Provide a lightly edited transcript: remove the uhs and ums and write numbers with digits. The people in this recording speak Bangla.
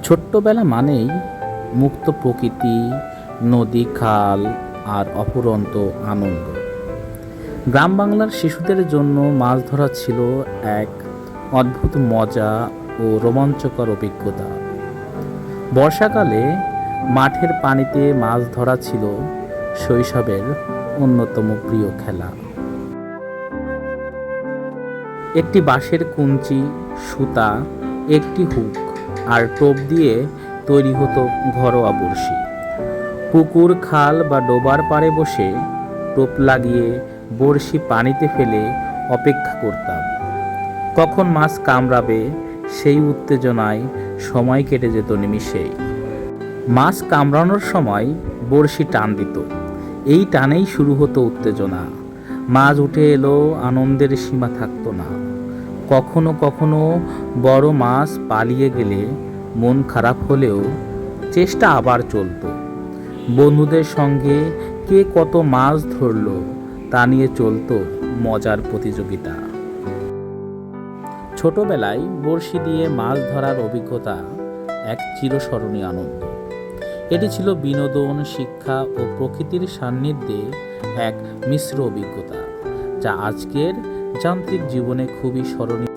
ছোট্টবেলা মানেই মুক্ত প্রকৃতি, নদী, খাল আর অফুরন্ত আনন্দ। গ্রাম বাংলার শিশুদের জন্য মাছ ধরা ছিল এক অদ্ভুত মজা ও রোমাঞ্চকর অভিজ্ঞতা। বর্ষাকালে মাঠের পানিতে মাছ ধরা ছিল শৈশবের অন্যতম প্রিয় খেলা। একটি বাঁশের কঞ্চি, সুতা, একটি হুক আর টোপ দিয়ে তৈরি হতো ঘরোয়া বড়শি। পুকুর, খাল বা ডোবার পাড়ে বসে টোপ লাগিয়ে বড়শি পানিতে ফেলে অপেক্ষা করতাম কখন মাছ কামড়াবে। সেই উত্তেজনায় সময় কেটে যেত নিমিষেই। মাছ কামড়ানোর সময় বড়শি টান দিত, এই টানেই শুরু হতো উত্তেজনা। মাছ উঠে এলো, আনন্দের সীমা থাকতো না। কখনো কখনো বড় মাছ পালিয়ে গেলে মন খারাপ হলেও চেষ্টা আবার চলতো। বন্ধুদের সঙ্গে কে কত মাছ ধরলো তা নিয়ে চলতো মজার প্রতিযোগিতা। ছোটবেলায় বড়শি দিয়ে মাছ ধরার অভিজ্ঞতা এক চিরস্মরণীয় আনন্দ। এটি ছিল বিনোদন, শিক্ষা ও প্রকৃতির সান্নিধ্যে এক মিশ্র অভিজ্ঞতা, যা আজকের যান্ত্রিক জীবনে খুবই স্মরণীয়।